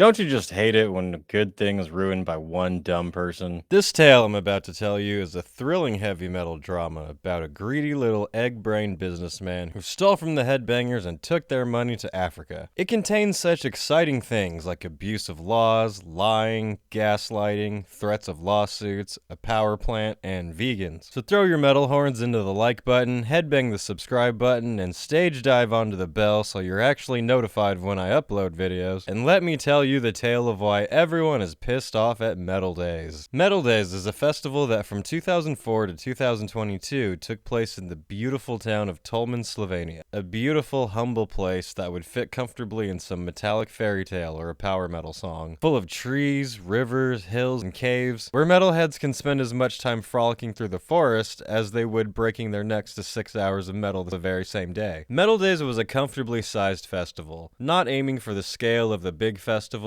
Don't you just hate it when a good thing is ruined by one dumb person? This tale I'm about to tell you is a thrilling heavy metal drama about a greedy little egg-brained businessman who stole from the headbangers and took their money to Africa. It contains such exciting things like abuse of laws, lying, gaslighting, threats of lawsuits, a power plant, and vegans. So throw your metal horns into the like button, headbang the subscribe button, and stage dive onto the bell so you're actually notified when I upload videos, and let me tell you the tale of why everyone is pissed off at Metaldays. Metaldays is a festival that from 2004 to 2022 took place in the beautiful town of Tolmin, Slovenia. A beautiful, humble place that would fit comfortably in some metallic fairy tale or a power metal song. Full of trees, rivers, hills, and caves, where metalheads can spend as much time frolicking through the forest as they would breaking their necks to 6 hours of metal the very same day. Metaldays was a comfortably sized festival, not aiming for the scale of the big festivals,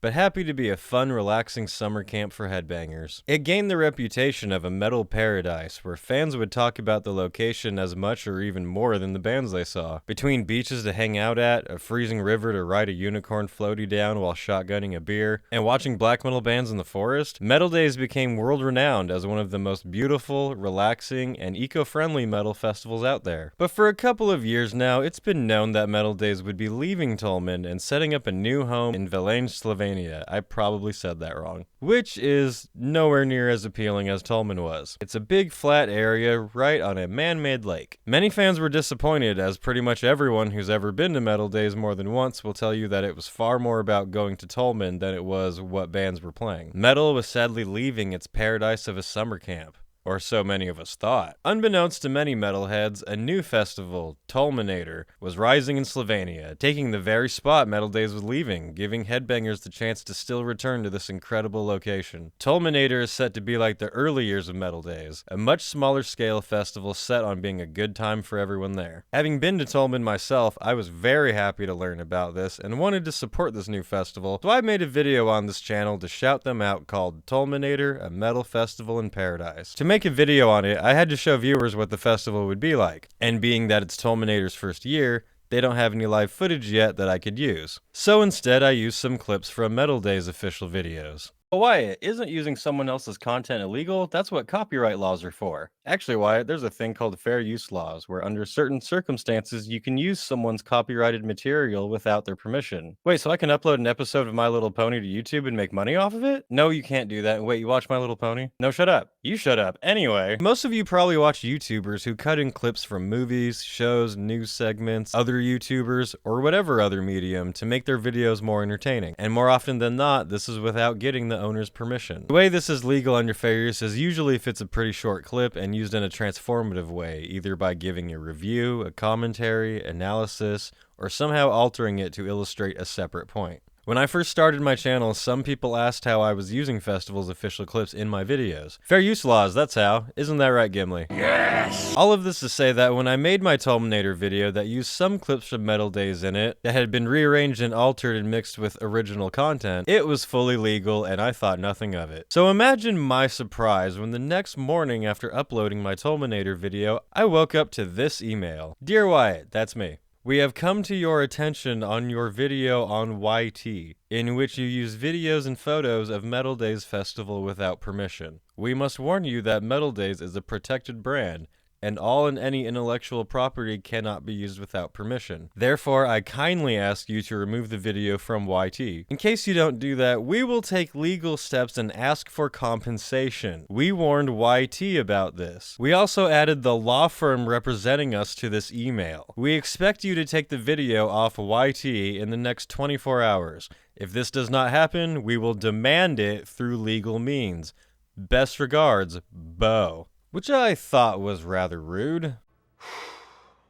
but happy to be a fun, relaxing summer camp for headbangers. It gained the reputation of a metal paradise, where fans would talk about the location as much or even more than the bands they saw. Between beaches to hang out at, a freezing river to ride a unicorn floaty down while shotgunning a beer, and watching black metal bands in the forest, Metaldays became world-renowned as one of the most beautiful, relaxing, and eco-friendly metal festivals out there. But for a couple of years now, it's been known that Metaldays would be leaving Tolmin and setting up a new home in Velane, Slovenia. I probably said that wrong. Which is nowhere near as appealing as Tolmin was. It's a big flat area right on a man-made lake. Many fans were disappointed, as pretty much everyone who's ever been to Metaldays more than once will tell you that it was far more about going to Tolmin than it was what bands were playing. Metal was sadly leaving its paradise of a summer camp. Or so many of us thought. Unbeknownst to many metalheads, a new festival, Tolminator, was rising in Slovenia, taking the very spot Metaldays was leaving, giving headbangers the chance to still return to this incredible location. Tolminator is set to be like the early years of Metaldays, a much smaller scale festival set on being a good time for everyone there. Having been to Tolmin myself, I was very happy to learn about this and wanted to support this new festival, so I made a video on this channel to shout them out called Tolminator, a metal festival in paradise. To make a video on it, I had to show viewers what the festival would be like, and being that it's Tolminator's first year, they don't have any live footage yet that I could use. So instead I used some clips from Metaldays' official videos. But Wyatt, isn't using someone else's content illegal? That's what copyright laws are for. Actually, Wyatt, there's a thing called fair use laws, where under certain circumstances you can use someone's copyrighted material without their permission. Wait, so I can upload an episode of My Little Pony to YouTube and make money off of it? No, you can't do that. Wait, you watch My Little Pony? No, shut up. You shut up. Anyway, most of you probably watch YouTubers who cut in clips from movies, shows, news segments, other YouTubers, or whatever other medium to make their videos more entertaining. And more often than not, this is without getting the owner's permission. The way this is legal under fair use is usually if it's a pretty short clip and used in a transformative way, either by giving a review, a commentary, analysis, or somehow altering it to illustrate a separate point. When I first started my channel, some people asked how I was using festivals' official clips in my videos. Fair use laws, that's how. Isn't that right, Gimli? Yes! All of this to say that when I made my Tolminator video that used some clips from Metaldays in it, that had been rearranged and altered and mixed with original content, it was fully legal and I thought nothing of it. So imagine my surprise when the next morning after uploading my Tolminator video, I woke up to this email. Dear Wyatt, that's me. We have come to your attention on your video on YT, in which you use videos and photos of Metaldays Festival without permission. We must warn you that Metaldays is a protected brand, and all and any intellectual property cannot be used without permission. Therefore, I kindly ask you to remove the video from YT. In case you don't do that, we will take legal steps and ask for compensation. We warned YT about this. We also added the law firm representing us to this email. We expect you to take the video off YT in the next 24 hours. If this does not happen, we will demand it through legal means. Best regards, Beau. Which I thought was rather rude.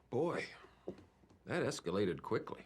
Boy, that escalated quickly.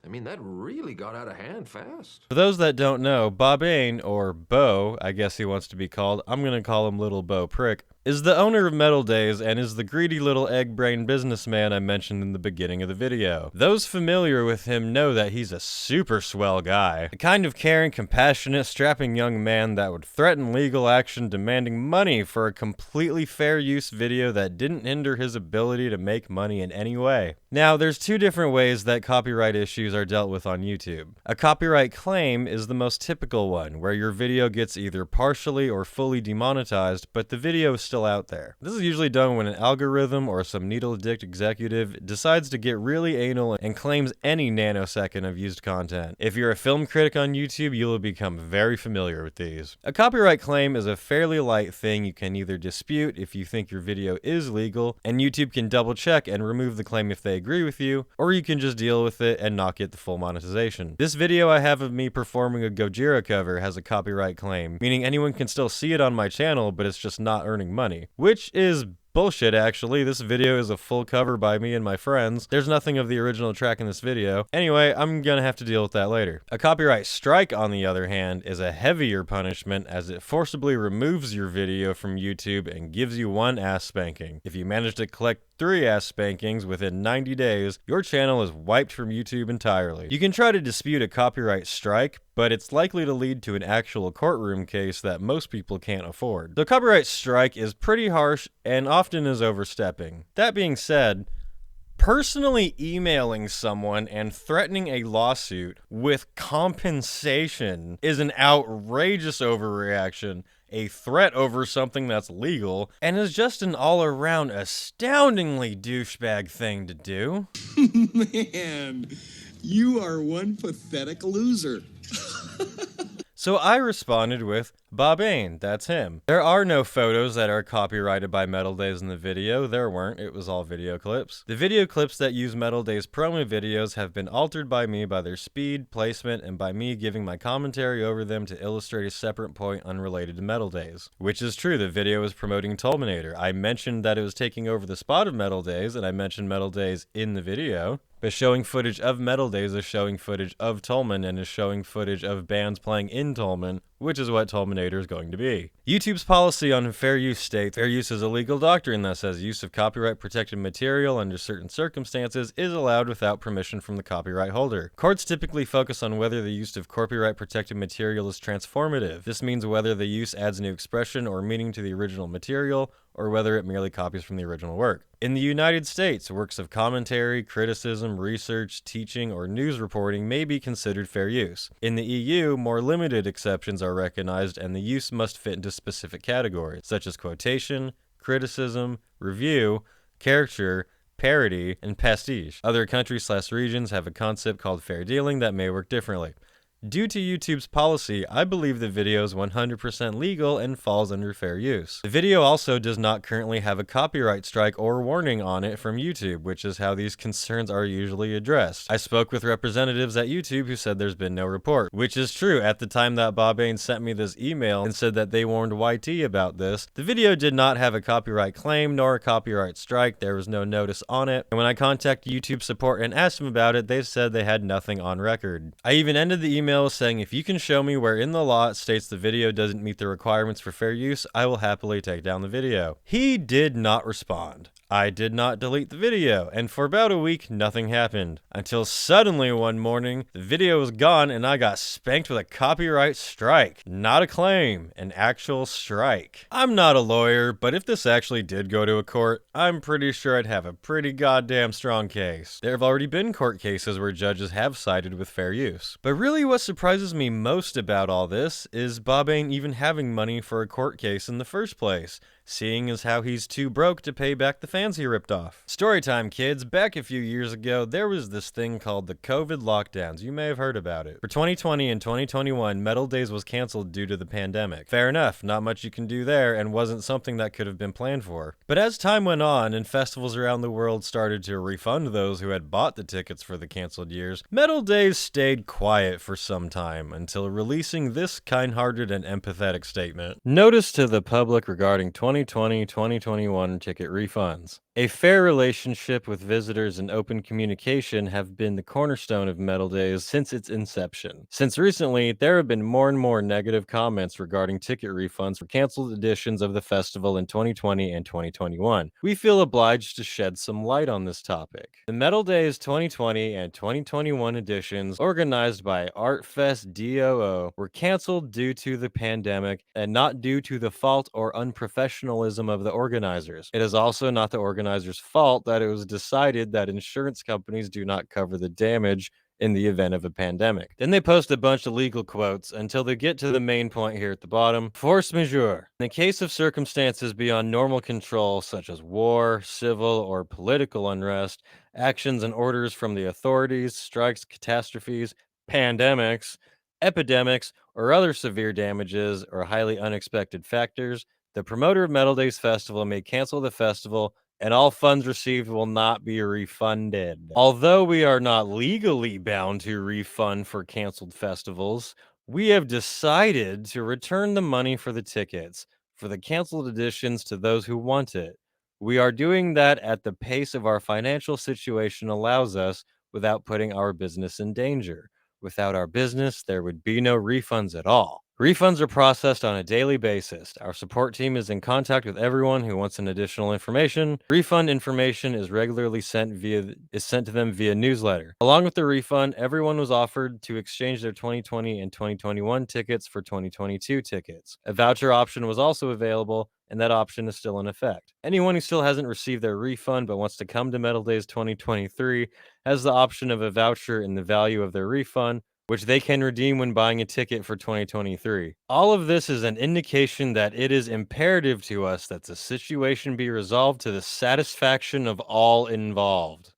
I mean, that really got out of hand fast. For those that don't know, Bobain, or Beau, I guess he wants to be called, I'm gonna call him Little Beau Prick, is the owner of Metaldays and is the greedy little egg-brained businessman I mentioned in the beginning of the video. Those familiar with him know that he's a super swell guy, the kind of caring, compassionate, strapping young man that would threaten legal action demanding money for a completely fair use video that didn't hinder his ability to make money in any way. Now, there's two different ways that copyright issues are dealt with on YouTube. A copyright claim is the most typical one, where your video gets either partially or fully demonetized, but the video is still out there. This is usually done when an algorithm or some needle-dicked executive decides to get really anal and claims any nanosecond of used content. If you're a film critic on YouTube, you will become very familiar with these. A copyright claim is a fairly light thing you can either dispute if you think your video is legal, and YouTube can double check and remove the claim if they agree with you, or you can just deal with it and not get the full monetization. This video I have of me performing a Gojira cover has a copyright claim, meaning anyone can still see it on my channel, but it's just not earning money, which is bullshit actually. This video is a full cover by me and my friends. There's nothing of the original track in this video. Anyway, I'm gonna have to deal with that later. A copyright strike, on the other hand, is a heavier punishment as it forcibly removes your video from YouTube and gives you one ass spanking. If you manage to collect 3 ass spankings within 90 days, your channel is wiped from YouTube entirely. You can try to dispute a copyright strike, but it's likely to lead to an actual courtroom case that most people can't afford. The copyright strike is pretty harsh and often is overstepping. That being said, personally emailing someone and threatening a lawsuit with compensation is an outrageous overreaction, a threat over something that's legal, and is just an all-around astoundingly douchebag thing to do. Man, you are one pathetic loser. So I responded with, Bobain, that's him. There are no photos that are copyrighted by Metaldays in the video. There weren't, it was all video clips. The video clips that use Metaldays promo videos have been altered by me by their speed, placement, and by me giving my commentary over them to illustrate a separate point unrelated to Metaldays. Which is true, the video is promoting Tolminator. I mentioned that it was taking over the spot of Metaldays, and I mentioned Metaldays in the video. But showing footage of Metaldays is showing footage of Tolman and is showing footage of bands playing in Tolman, which is what Tolminator is going to be. YouTube's policy on fair use states fair use is a legal doctrine that says use of copyright protected material under certain circumstances is allowed without permission from the copyright holder. Courts typically focus on whether the use of copyright protected material is transformative. This means whether the use adds new expression or meaning to the original material, or whether it merely copies from the original work. In the United States, works of commentary, criticism, research, teaching, or news reporting may be considered fair use. In the EU, more limited exceptions are recognized and the use must fit into specific categories, such as quotation, criticism, review, caricature, parody, and pastiche. Other countries/regions have a concept called fair dealing that may work differently. Due to YouTube's policy, I believe the video is 100% legal and falls under fair use. The video also does not currently have a copyright strike or warning on it from YouTube, which is how these concerns are usually addressed. I spoke with representatives at YouTube who said there's been no report, which is true. At the time that Bobain sent me this email and said that they warned YT about this, the video did not have a copyright claim nor a copyright strike. There was no notice on it. And when I contacted YouTube support and asked them about it, they said they had nothing on record. I even ended the email saying if you can show me where in the law it states the video doesn't meet the requirements for fair use, I will happily take down the video. He did not respond. I did not delete the video, and for about a week, nothing happened. Until suddenly one morning, the video was gone and I got spanked with a copyright strike. Not a claim, an actual strike. I'm not a lawyer, but if this actually did go to a court, I'm pretty sure I'd have a pretty goddamn strong case. There have already been court cases where judges have sided with fair use. But really what surprises me most about all this is Bobain even having money for a court case in the first place, seeing as how he's too broke to pay back the fans he ripped off. Storytime, kids. Back a few years ago, there was this thing called the COVID lockdowns. You may have heard about it. For 2020 and 2021, Metaldays was canceled due to the pandemic. Fair enough, not much you can do there and wasn't something that could have been planned for. But as time went on and festivals around the world started to refund those who had bought the tickets for the canceled years, Metaldays stayed quiet for some time until releasing this kind-hearted and empathetic statement. Notice to the public regarding 2020-2021 ticket refunds. A fair relationship with visitors and open communication have been the cornerstone of Metaldays since its inception. Since recently, there have been more and more negative comments regarding ticket refunds for canceled editions of the festival in 2020 and 2021. We feel obliged to shed some light on this topic. The Metaldays 2020 and 2021 editions, organized by ArtFest DOO, were canceled due to the pandemic and not due to the fault or unprofessionalism of the organizers. It is also not the organizers' fault that it was decided that insurance companies do not cover the damage in the event of a pandemic. Then they post a bunch of legal quotes until they get to the main point here at the bottom. Force majeure. In the case of circumstances beyond normal control, such as war, civil, or political unrest, actions and orders from the authorities, strikes, catastrophes, pandemics, epidemics, or other severe damages or highly unexpected factors, the promoter of Metaldays Festival may cancel the festival and all funds received will not be refunded. Although we are not legally bound to refund for canceled festivals, we have decided to return the money for the tickets for the canceled editions to those who want it. We are doing that at the pace of our financial situation allows us without putting our business in danger. Without our business, there would be no refunds at all. Refunds are processed on a daily basis. Our support team is in contact with everyone who wants an additional information. Refund information is regularly sent to them via newsletter. Along with the refund, everyone was offered to exchange their 2020 and 2021 tickets for 2022 tickets. A voucher option was also available, and that option is still in effect. Anyone who still hasn't received their refund but wants to come to Metaldays 2023 has the option of a voucher in the value of their refund, which they can redeem when buying a ticket for 2023. All of this is an indication that it is imperative to us that the situation be resolved to the satisfaction of all involved.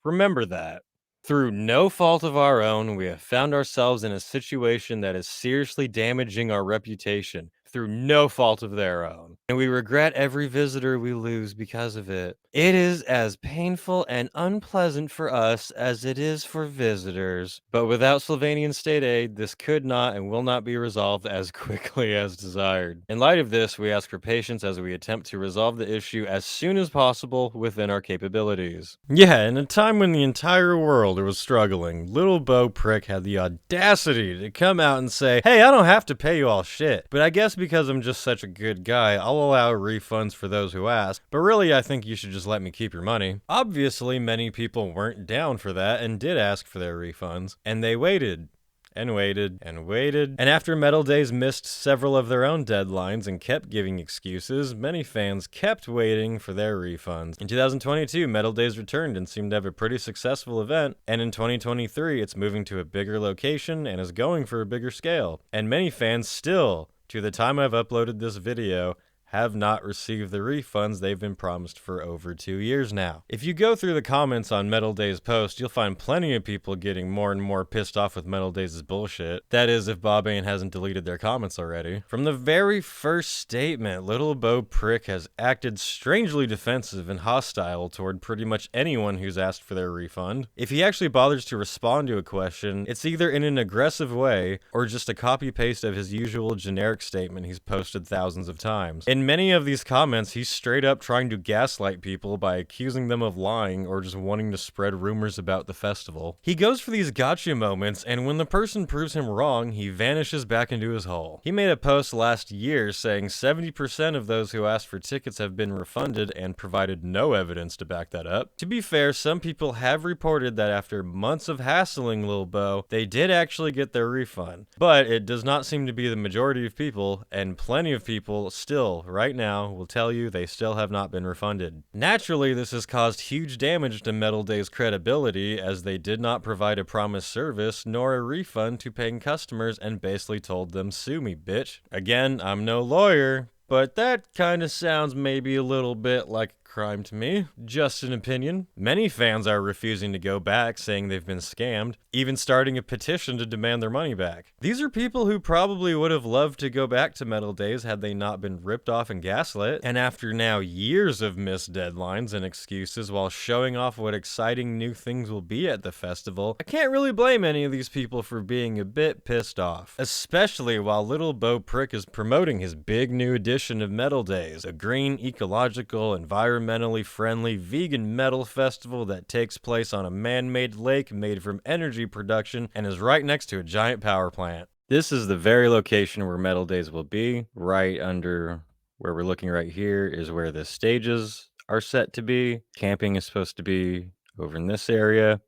Remember that. Through no fault of our own, we have found ourselves in a situation that is seriously damaging our reputation through no fault of their own. And we regret every visitor we lose because of it. It is as painful and unpleasant for us as it is for visitors. But without Slovenian state aid, this could not and will not be resolved as quickly as desired. In light of this, we ask for patience as we attempt to resolve the issue as soon as possible within our capabilities. Yeah, in a time when the entire world was struggling, little Bo Prick had the audacity to come out and say, hey, I don't have to pay you all shit, but I guess because I'm just such a good guy, I'll allow refunds for those who ask, but really I think you should just let me keep your money. Obviously, many people weren't down for that and did ask for their refunds, and they waited. And waited, and waited, and after Metaldays missed several of their own deadlines and kept giving excuses, many fans kept waiting for their refunds. In 2022, Metaldays returned and seemed to have a pretty successful event, and in 2023, it's moving to a bigger location and is going for a bigger scale. And many fans still, to the time I've uploaded this video, have not received the refunds they've been promised for over 2 years now. If you go through the comments on Metaldays' post, you'll find plenty of people getting more and more pissed off with Metaldays' bullshit. That is, if Bob Ain hasn't deleted their comments already. From the very first statement, little Bo Prick has acted strangely defensive and hostile toward pretty much anyone who's asked for their refund. If he actually bothers to respond to a question, it's either in an aggressive way or just a copy-paste of his usual generic statement he's posted thousands of times. In many of these comments, he's straight up trying to gaslight people by accusing them of lying or just wanting to spread rumors about the festival. He goes for these gotcha moments, and when the person proves him wrong, he vanishes back into his hole. He made a post last year saying 70% of those who asked for tickets have been refunded and provided no evidence to back that up. To be fair, some people have reported that after months of hassling Lil Bo, they did actually get their refund. But it does not seem to be the majority of people, and plenty of people still right now will tell you they still have not been refunded. Naturally, this has caused huge damage to Metaldays' credibility as they did not provide a promised service nor a refund to paying customers and basically told them, sue me, bitch. Again, I'm no lawyer, but that kind of sounds maybe a little bit like a crime to me. Just an opinion. Many fans are refusing to go back, saying they've been scammed, even starting a petition to demand their money back. These are people who probably would have loved to go back to Metaldays had they not been ripped off and gaslit, and after now years of missed deadlines and excuses while showing off what exciting new things will be at the festival, I can't really blame any of these people for being a bit pissed off, especially while little Bo Prick is promoting his big new edition of Metaldays, a green, ecological, environmental environmentally friendly vegan metal festival that takes place on a man-made lake made from energy production and is right next to a giant power plant. This is the very location where Metaldays will be. Right under where we're looking right here is where the stages are set to be. Camping is supposed to be over in this area.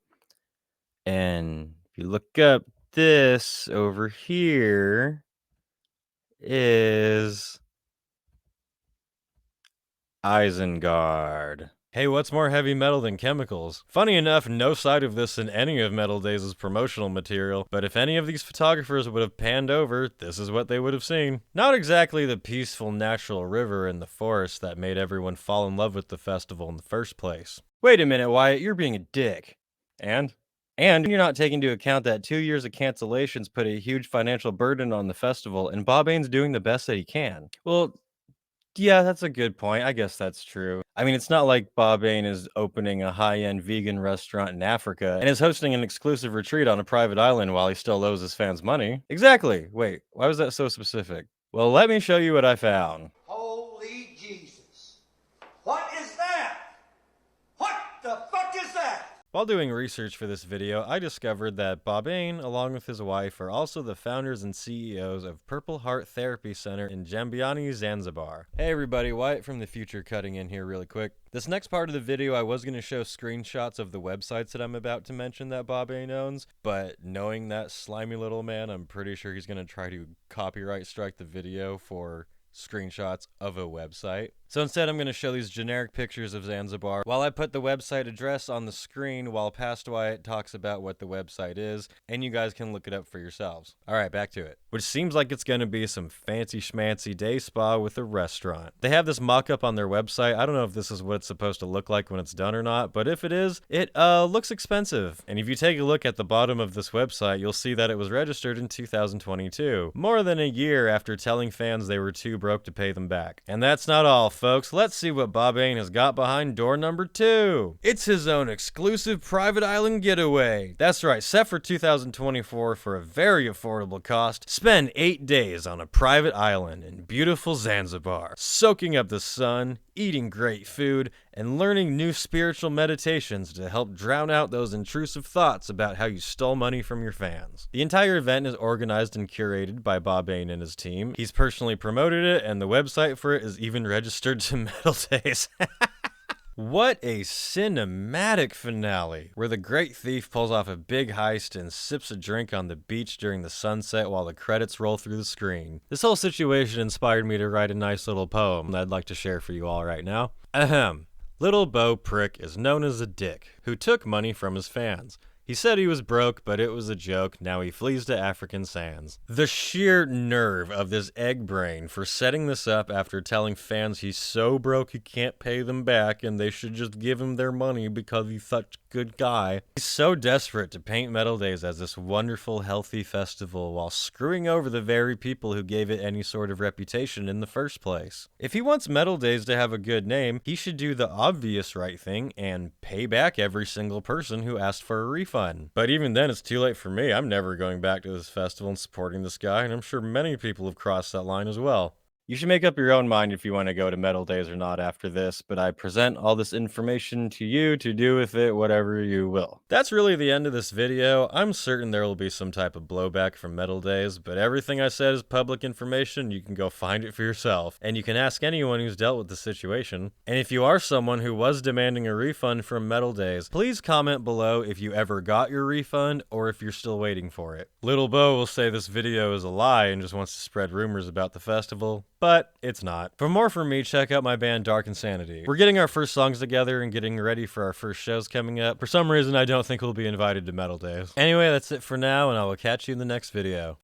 And if you look up, this over here is Isengard. Hey, what's more heavy metal than chemicals? Funny enough, no sight of this in any of Metaldays' promotional material, but if any of these photographers would have panned over, this is what they would have seen. Not exactly the peaceful natural river in the forest that made everyone fall in love with the festival in the first place. Wait a minute, Wyatt, you're being a dick. And you're not taking into account that 2 years of cancellations put a huge financial burden on the festival, and Bob Bain's doing the best that he can. Well, yeah, that's a good point. I guess that's true. I mean, it's not like Bob Bain is opening a high-end vegan restaurant in Africa and is hosting an exclusive retreat on a private island while he still owes his fans money. Exactly. Wait, why was that so specific? Well, let me show you what I found. Holy Jesus. What is that? What the fuck is that? While doing research for this video, I discovered that Bob Bain, along with his wife, are also the founders and CEOs of Purple Heart Therapy Center in Jambiani, Zanzibar. Hey everybody, Wyatt from the future cutting in here really quick. This next part of the video I was going to show screenshots of the websites that I'm about to mention that Bob Bain owns, but knowing that slimy little man, I'm pretty sure he's going to try to copyright strike the video for screenshots of a website. So instead I'm going to show these generic pictures of Zanzibar while I put the website address on the screen while Past Wyatt talks about what the website is, and you guys can look it up for yourselves. Alright, back to it. Which seems like it's going to be some fancy schmancy day spa with a restaurant. They have this mock-up on their website. I don't know if this is what it's supposed to look like when it's done or not, but if it is, it looks expensive. And if you take a look at the bottom of this website, you'll see that it was registered in 2022, more than a year after telling fans they were too broke to pay them back. And that's not all, folks. Let's see what Bob Bain has got behind door number 2. It's his own exclusive private island getaway. That's right, set for 2024 for a very affordable cost. Spend 8 days on a private island in beautiful Zanzibar, soaking up the sun, eating great food, and learning new spiritual meditations to help drown out those intrusive thoughts about how you stole money from your fans. The entire event is organized and curated by Bob Bain and his team. He's personally promoted it, and the website for it is even registered to Metaldays. What a cinematic finale, where the great thief pulls off a big heist and sips a drink on the beach during the sunset while the credits roll through the screen. This whole situation inspired me to write a nice little poem that I'd like to share for you all right now. Ahem. Little Bo Prick is known as a dick who took money from his fans. He said he was broke, but it was a joke. Now he flees to African sands. The sheer nerve of this egg brain for setting this up after telling fans he's so broke he can't pay them back and they should just give him their money because he's such a good guy. He's so desperate to paint Metaldays as this wonderful, healthy festival while screwing over the very people who gave it any sort of reputation in the first place. If he wants Metaldays to have a good name, he should do the obvious right thing and pay back every single person who asked for a refund. But even then, it's too late for me. I'm never going back to this festival and supporting this guy, and I'm sure many people have crossed that line as well. You should make up your own mind if you want to go to Metaldays or not after this, but I present all this information to you to do with it whatever you will. That's really the end of this video. I'm certain there will be some type of blowback from Metaldays, but everything I said is public information. You can go find it for yourself, and you can ask anyone who's dealt with the situation. And if you are someone who was demanding a refund from Metaldays, please comment below if you ever got your refund or if you're still waiting for it. Little Bo will say this video is a lie and just wants to spread rumors about the festival, but it's not. For more from me, check out my band Dark Insanity. We're getting our first songs together and getting ready for our first shows coming up. For some reason, I don't think we'll be invited to Metaldays. Anyway, that's it for now, and I will catch you in the next video.